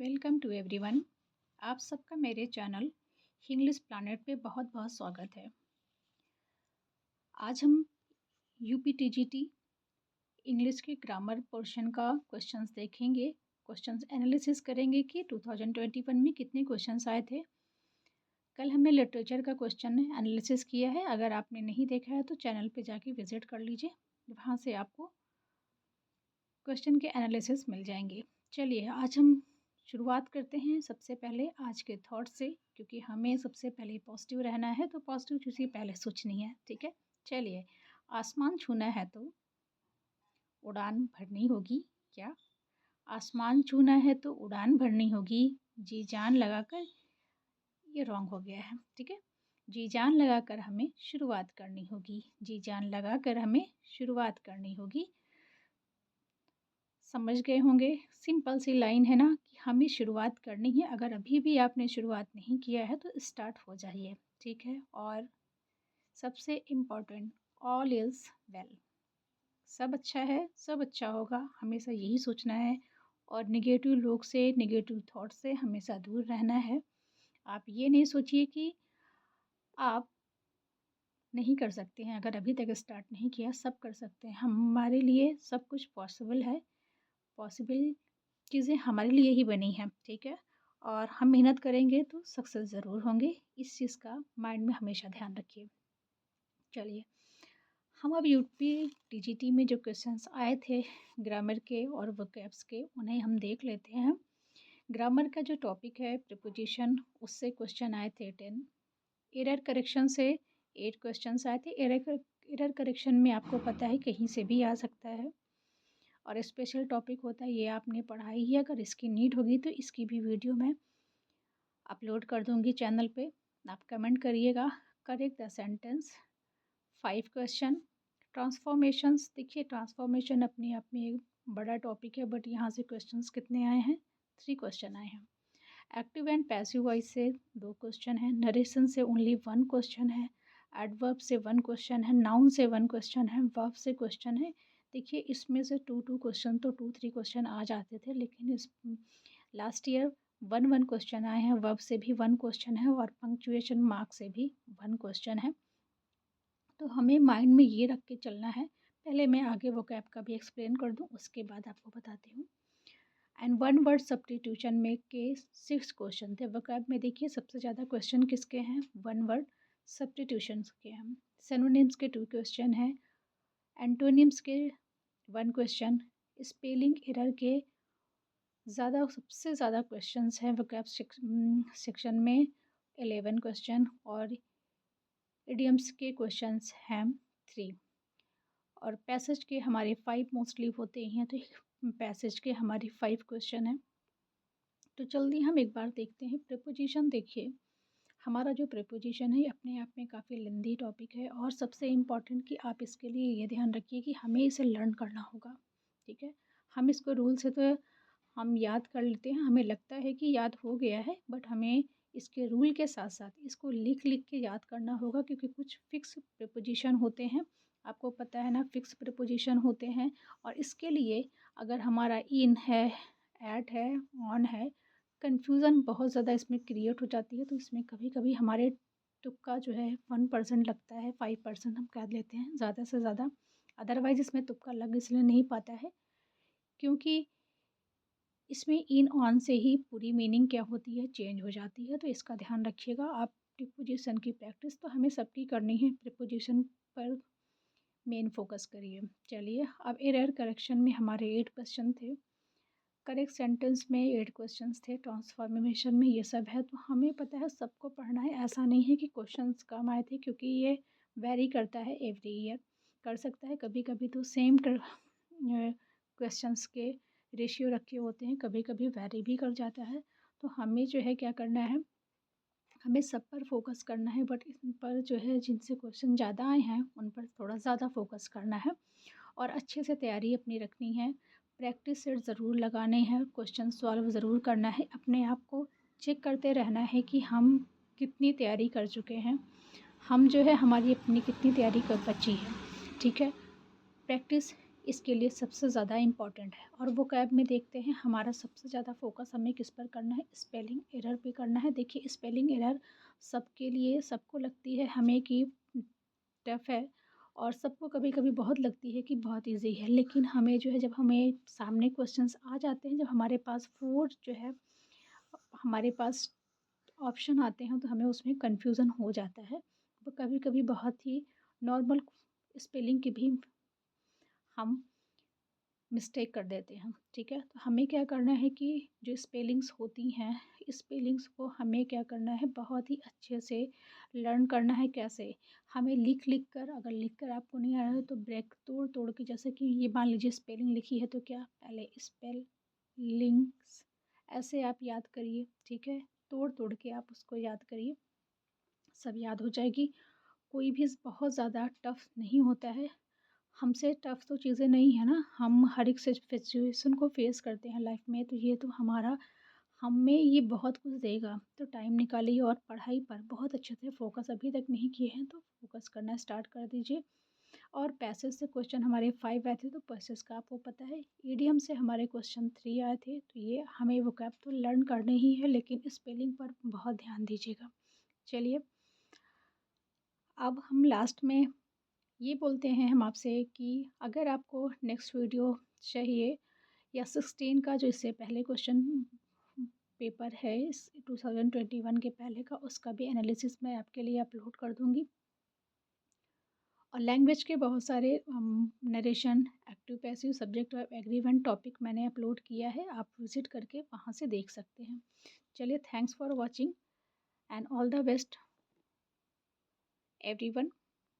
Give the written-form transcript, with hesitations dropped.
Welcome to everyone. आप सबका मेरे चैनल इंग्लिश प्लैनेट पे बहुत बहुत स्वागत है। आज हम यूपीटीजीटी इंग्लिश के ग्रामर पोर्शन का क्वेश्चंस देखेंगे। क्वेश्चंस एनालिसिस करेंगे कि 2021 में कितने क्वेश्चंस आए थे। कल हमने लिटरेचर का क्वेश्चन एनालिसिस किया है। अगर आपने नहीं देखा है तो चैनल पे जाके विजिट कर लीजिए, वहाँ से आपको क्वेश्चन के एनालिसिस मिल जाएंगे। चलिए आज हम शुरुआत करते हैं सबसे पहले आज के थॉट से, क्योंकि हमें सबसे पहले पॉजिटिव रहना है, तो पॉजिटिव चीज़ें पहले सोचनी है। ठीक है, चलिए। आसमान छूना है तो उड़ान भरनी होगी क्या? आसमान छूना है तो उड़ान भरनी होगी, जी जान लगाकर। ये रॉन्ग हो गया है। ठीक है, जी जान लगाकर हमें शुरुआत करनी होगी, जी जान लगाकर हमें शुरुआत करनी होगी। समझ गए होंगे, सिंपल सी लाइन है ना कि हमें शुरुआत करनी है। अगर अभी भी आपने शुरुआत नहीं किया है तो स्टार्ट हो जाइए। ठीक है, और सबसे इम्पोर्टेंट, ऑल इज़ वेल, सब अच्छा है, सब अच्छा होगा, हमेशा यही सोचना है। और नेगेटिव लोग से, नेगेटिव थॉट से हमेशा दूर रहना है। आप ये नहीं सोचिए कि आप नहीं कर सकते हैं। अगर अभी तक स्टार्ट नहीं किया, सब कर सकते हैं। हमारे लिए सब कुछ पॉसिबल है। पॉसिबल चीज़ें हमारे लिए ही बनी हैं। ठीक है, और हम मेहनत करेंगे तो सक्सेस ज़रूर होंगे। इस चीज़ का माइंड में हमेशा ध्यान रखिए। चलिए, हम अब यूपी टीजीटी में जो क्वेश्चंस आए थे ग्रामर के और वोकैब्स के, उन्हें हम देख लेते हैं। ग्रामर का जो टॉपिक है प्रीपोजिशन, उससे क्वेश्चन आए थे 10। एरर करेक्शन से 8 क्वेश्चंस आए थे। एरर करेक्शन में आपको पता है कहीं से भी आ सकता है, और स्पेशल टॉपिक होता है, ये आपने पढ़ा ही है। अगर इसकी नीड होगी तो इसकी भी वीडियो मैं अपलोड कर दूंगी चैनल पे, आप कमेंट करिएगा। Correct the sentence, 5 question. Transformations, देखिए ट्रांसफॉर्मेशन अपने आप में एक बड़ा टॉपिक है, बट यहाँ से क्वेश्चंस कितने आए हैं? 3 क्वेश्चन आए हैं। एक्टिव एंड पैसिव वॉइस से 2 क्वेश्चन है। नरेशन से ओनली 1 क्वेश्चन है। एडवर्ब से 1 क्वेश्चन है। नाउन से 1 क्वेश्चन है। वर्ब से क्वेश्चन है। देखिए इसमें से 2 क्वेश्चन तो 2-3 क्वेश्चन आ जाते थे, लेकिन इस लास्ट ईयर 1 क्वेश्चन आए हैं। वर्ब से भी 1 क्वेश्चन है, और पंक्चुएशन मार्क से भी 1 क्वेश्चन है। तो हमें माइंड में ये रख के चलना है। पहले मैं आगे वोकैब का भी एक्सप्लेन कर दूँ, उसके बाद आपको बताती हूँ। एंड 1 वर्ड सब्स्टिट्यूशन में के 6 क्वेश्चन थे। वोकैब में देखिए सबसे ज़्यादा क्वेश्चन किसके हैं? 1 वर्ड सब्स्टिट्यूशन के हैं। सिनोनिम्स के 2 क्वेश्चन हैं। एंटोनिम्स के 1 क्वेश्चन। स्पेलिंग एरर के सबसे ज़्यादा क्वेश्चंस हैं वोकैब सेक्शन में, 11 क्वेश्चन, और इडियम्स के क्वेश्चंस हैं 3। और पैसेज के हमारे 5 मोस्टली होते हैं, तो पैसेज के हमारे 5 क्वेश्चन हैं। तो जल्दी हम एक बार देखते हैं प्रीपोजिशन। देखिए हमारा जो प्रीपोजिशन है अपने आप में काफ़ी लेंदी टॉपिक है, और सबसे इम्पॉर्टेंट कि आप इसके लिए ये ध्यान रखिए कि हमें इसे लर्न करना होगा। ठीक है, हम इसको रूल से तो हम याद कर लेते हैं, हमें लगता है कि याद हो गया है, बट हमें इसके रूल के साथ साथ इसको लिख लिख के याद करना होगा, क्योंकि कुछ फिक्स प्रीपोजिशन होते हैं, आपको पता है ना, फिक्स प्रीपोजिशन होते हैं। और इसके लिए अगर हमारा इन है, एट है, ऑन है, कन्फ्यूज़न बहुत ज़्यादा इसमें क्रिएट हो जाती है। तो इसमें कभी कभी हमारे तुक्का जो है 1% लगता है, 5% हम कह लेते हैं ज़्यादा से ज़्यादा। अदरवाइज़ इसमें तुक्का लग इसलिए नहीं पाता है क्योंकि इसमें इन ऑन से ही पूरी मीनिंग क्या होती है, चेंज हो जाती है। तो इसका ध्यान रखिएगा आप। प्रीपोजिशन की प्रैक्टिस तो हमें सबकी करनी है, प्रीपोजिशन पर मेन फोकस करिए। चलिए, अब एरर करेक्शन में हमारे 8 क्वेश्चन थे। करेक्ट सेंटेंस में 8 क्वेश्चंस थे। ट्रांसफॉर्मेशन में ये सब है। तो हमें पता है सबको पढ़ना है, ऐसा नहीं है कि क्वेश्चंस कम आए थे, क्योंकि ये वेरी करता है एवरी ईयर। कर सकता है कभी कभी तो सेम क्वेश्चंस के रेशियो रखे होते हैं, कभी कभी वेरी भी कर जाता है। तो हमें जो है क्या करना है, हमें सब पर फोकस करना है, बट इन पर जो है जिनसे क्वेश्चन ज़्यादा आए हैं उन पर थोड़ा ज़्यादा फोकस करना है, और अच्छे से तैयारी अपनी रखनी है। प्रैक्टिस सेट ज़रूर लगाने हैं, क्वेश्चन सॉल्व ज़रूर करना है। अपने आप को चेक करते रहना है कि हम कितनी तैयारी कर चुके हैं, हम जो है हमारी अपनी कितनी तैयारी कर बची है। ठीक है, प्रैक्टिस इसके लिए सबसे ज़्यादा इम्पॉर्टेंट है। और वोकैब में देखते हैं हमारा सबसे ज़्यादा फ़ोकस हमें किस पर करना है, स्पेलिंग एरर पे करना है। देखिए स्पेलिंग एरर सबके लिए सबको लगती है हमें कि टफ़ है और सबको कभी-कभी बहुत लगती है कि बहुत ईज़ी है। लेकिन हमें जो है जब हमें सामने क्वेश्चंस आ जाते हैं, जब हमारे पास 4 जो है हमारे पास ऑप्शन आते हैं तो हमें उसमें कन्फ्यूज़न हो जाता है। तो कभी-कभी बहुत ही नॉर्मल स्पेलिंग की भी हम मिस्टेक कर देते हैं, ठीक है? तो हमें क्या करना है कि जो स्पेलिंग्स होती हैं, स्पेलिंग्स को हमें क्या करना है बहुत ही अच्छे से लर्न करना है। कैसे? हमें लिख-लिख कर, अगर लिख कर आपको नहीं आ रहा है तो ब्रेक तोड़-तोड़ के, जैसे कि ये मान लीजिए स्पेलिंग लिखी है तो क्या पहले स्पेल लिंक्स ऐसे आप याद करिए, ठीक है? तोड़-तोड़ के आप उसको याद करिए, सब याद हो जाएगी। कोई भी बहुत ज़्यादा टफ़ नहीं होता है। हमसे टफ़ तो चीज़ें नहीं है ना, हम हर एक सिचुएशन को फ़ेस करते हैं लाइफ़ में, तो ये तो हमारा हमें ये बहुत कुछ देगा। तो टाइम निकालिए और पढ़ाई पर बहुत अच्छे से फ़ोकस अभी तक नहीं किए हैं तो फ़ोकस करना स्टार्ट कर दीजिए। और पैसेज से क्वेश्चन हमारे 5 आए थे तो पैसेज का आपको पता है। ईडीएम से हमारे क्वेश्चन 3 आए थे, तो ये हमें वोकैब तो लर्न करने ही है, लेकिन स्पेलिंग पर बहुत ध्यान दीजिएगा। चलिए, अब हम लास्ट में ये बोलते हैं हम आपसे कि अगर आपको नेक्स्ट वीडियो चाहिए या 16 का जो इससे पहले क्वेश्चन पेपर है इस 2021 के पहले का, उसका भी एनालिसिस मैं आपके लिए अपलोड कर दूँगी। और लैंग्वेज के बहुत सारे narration, active passive, subject verb, agreement topic मैंने अपलोड किया है, आप विज़िट करके वहाँ से देख सकते हैं। चलिए, thanks for watching and all the best everyone.